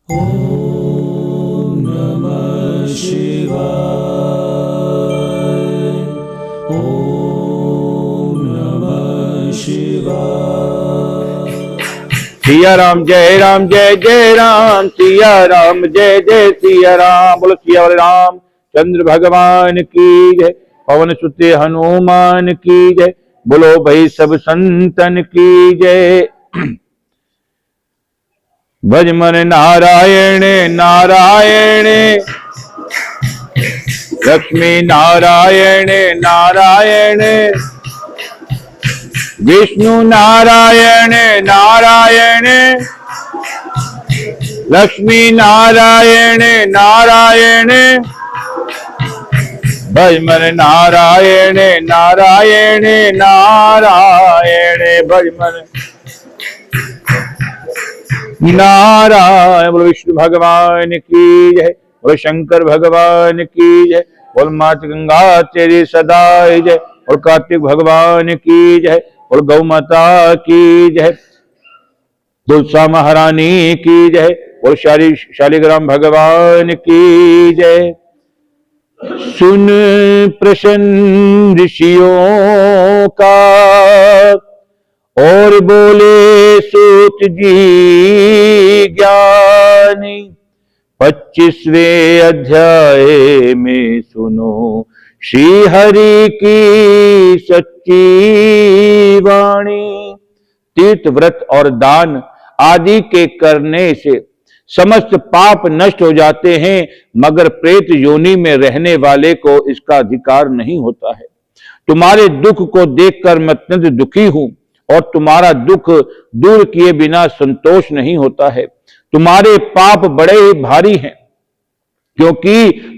ॐ नमः शिवाय। ॐ नमः शिवाय। सिया राम जय जय राम, सिया राम जय जय सिया राम। बोलो सिया वाले राम चंद्र भगवान की जय, पवन सुत हनुमान की जय, बोलो भाई सब संतन की जय। भज मन नारायण नारायण, लक्ष्मी नारायण नारायण, विष्णु नारायण नारायण, लक्ष्मी नारायण नारायण, भज मन नारायण नारायण नारायण, भज मन नारायण। बोलो विष्णु भगवान की जय, बोलो शंकर भगवान की जय, बोल माता गंगा तेरी सदाई जय, और कार्तिक भगवान की जय, और गौ माता की जय, तुलसा महारानी की जय, और शालिग्राम भगवान की जय। सुन प्रसन्न ऋषियों का और बोले सूत जी ज्ञानी, 25वें अध्याय में सुनो श्री हरि की सच्ची वाणी। तीर्थ व्रत और दान आदि के करने से समस्त पाप नष्ट हो जाते हैं, मगर प्रेत योनि में रहने वाले को इसका अधिकार नहीं होता है। तुम्हारे दुख को देखकर मैं अत्यंत दुखी हूं और तुम्हारा दुख दूर किए बिना संतोष नहीं होता है। तुम्हारे पाप बड़े ही भारी हैं, क्योंकि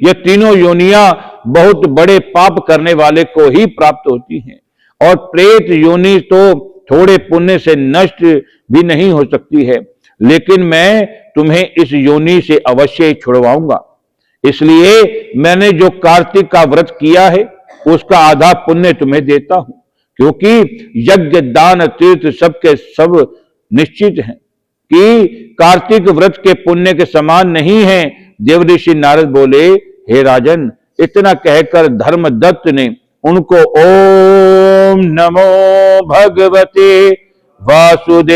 ये तीनों योनियां बहुत बड़े पाप करने वाले को ही प्राप्त होती हैं, और प्रेत योनि तो थोड़े पुण्य से नष्ट भी नहीं हो सकती है, लेकिन मैं तुम्हें इस योनि से अवश्य छुड़वाऊंगा। इसलिए मैंने जो कार्तिक का व्रत किया है उसका आधा पुण्य तुम्हें देता हूं, क्योंकि यज्ञ दान तीर्थ सबके सब निश्चित हैं कि कार्तिक व्रत के पुण्य के समान नहीं है। देवऋषि नारद बोले, हे राजन, इतना कहकर धर्मदत्त ने उनको ओम नमो भगवते वासुदेवाय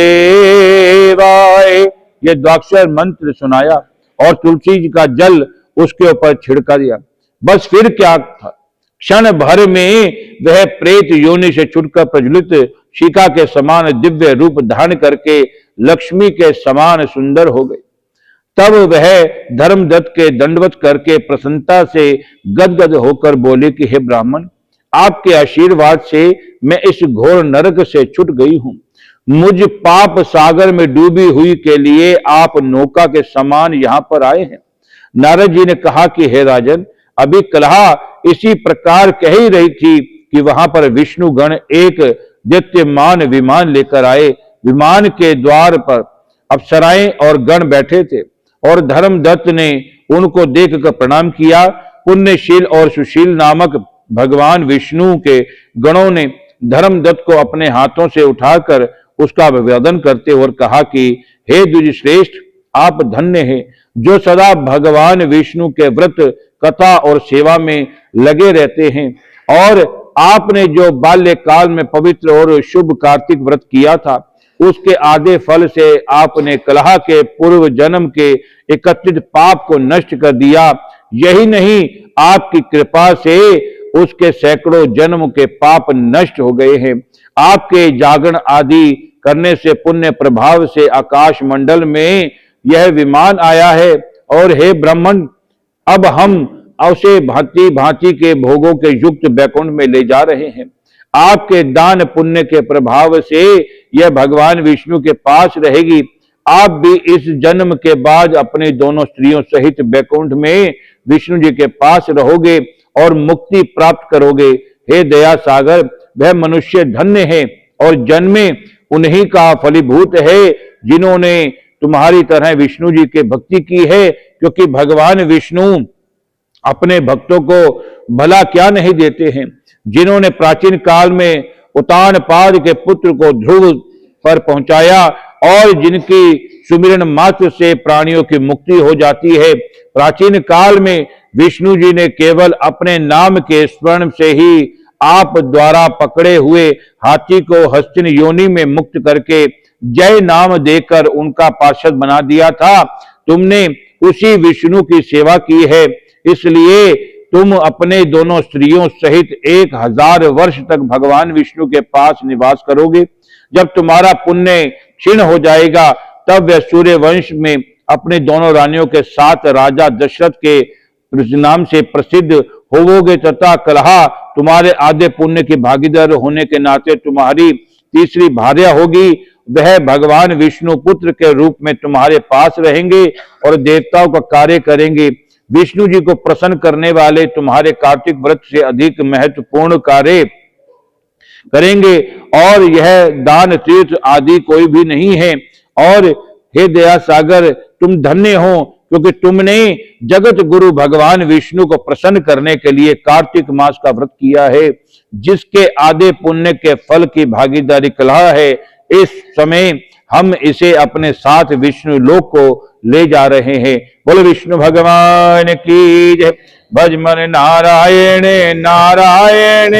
ये द्वाक्षर मंत्र सुनाया और तुलसी जी का जल उसके ऊपर छिड़का दिया। बस फिर क्या था, क्षण भर में वह प्रेत योनि से छुटकर प्रज्वलित शिखा के समान दिव्य रूप धारण करके लक्ष्मी के समान सुंदर हो गई। तब वह धर्मदत्त के दंडवत करके प्रसन्नता से गदगद होकर बोले कि हे ब्राह्मण, आपके आशीर्वाद से मैं इस घोर नरक से छूट गई हूं। मुझ पाप सागर में डूबी हुई के लिए आप नौका के समान यहां पर आए हैं। नारद जी ने कहा कि हे राजन, अभी कलहा इसी प्रकार कह ही रही थी कि वहां पर विष्णु गण एक दैत्यमान विमान लेकर आए। विमान के द्वार पर अप्सराएं और गण बैठे थे, और धर्मदत्त ने उनको देखकर प्रणाम किया। पुण्यशील और सुशील नामक भगवान विष्णु के गणों ने धर्मदत्त को अपने हाथों से उठाकर उसका अभिवादन करते और कहा कि हे द्विजश्रेष्ठ, आप धन्य हैं जो सदा भगवान विष्णु के व्रत कथा और सेवा में लगे रहते हैं, और आपने जो बाल्यकाल में पवित्र और शुभ कार्तिक व्रत किया था उसके आधे फल से आपने कलहा के पूर्व जन्म के एकत्रित पाप को नष्ट कर दिया। यही नहीं, आपकी कृपा से उसके सैकड़ों जन्म के पाप नष्ट हो गए हैं। आपके जागरण आदि करने से पुण्य प्रभाव से आकाश मंडल में यह विमान आया है, और हे ब्राह्मण, अब हम उसे भांति भांति के भोगों के युक्त बैकुंठ में ले जा रहे हैं। आपके दान पुण्य के प्रभाव से यह भगवान विष्णु के पास रहेगी। आप भी इस जन्म के बाद अपने दोनों स्त्रियों सहित बैकुंठ में विष्णु जी के पास रहोगे और मुक्ति प्राप्त करोगे। हे दया सागर, वह मनुष्य धन्य है और जन्मे उन्हीं का फलीभूत है जिन्होंने तुम्हारी तरह विष्णु जी की भक्ति की है, क्योंकि भगवान विष्णु अपने भक्तों को भला क्या नहीं देते हैं। जिन्होंने प्राचीन काल में उतानपाद के पुत्र को ध्रुव पर पहुंचाया और जिनकी सुमिरन मात्र से प्राणियों की मुक्ति हो जाती है। प्राचीन काल में विष्णु जी ने केवल अपने नाम के स्मरण से ही आप द्वारा पकड़े हुए हाथी को हस्तिन योनि में मुक्त करके जय नाम देकर उनका पार्षद बना दिया था। तुमने उसी विष्णु की सेवा की है, इसलिए तुम अपने दोनों स्त्रियों सहित 1000 वर्ष तक भगवान विष्णु के पास निवास करोगे। जब तुम्हारा पुण्य क्षीण हो जाएगा तब वह सूर्य वंश में अपने दोनों रानियों के साथ राजा दशरथ के नाम से प्रसिद्ध होवोगे तथा कलहा तुम्हारे आधे पुण्य की भागीदार होने के नाते तुम्हारी तीसरी भार्या होगी। वह भगवान विष्णु पुत्र के रूप में तुम्हारे पास रहेंगे और देवताओं का कार्य करेंगे। विष्णु जी को प्रसन्न करने वाले तुम्हारे कार्तिक व्रत से अधिक महत्वपूर्ण कार्य करेंगे और यह दान तीर्थ आदि कोई भी नहीं है। और हे दया सागर, तुम धन्य हो क्योंकि तुमने जगत गुरु भगवान विष्णु को प्रसन्न करने के लिए कार्तिक मास का व्रत किया है, जिसके आधे पुण्य के फल की भागीदारी कलह है। इस समय हम इसे अपने साथ विष्णु लोक को ले जा रहे हैं। बोलो विष्णु भगवान की जय। भज मन नारायण नारायण,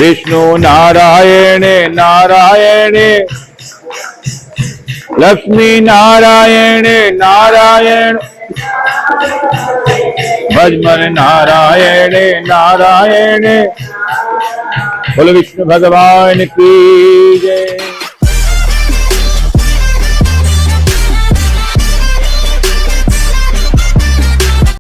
विष्णु नारायण नारायण, लक्ष्मी नारायण नारायण, भज मन नारायण नारायण। बोलो विष्णु भगवान की जय।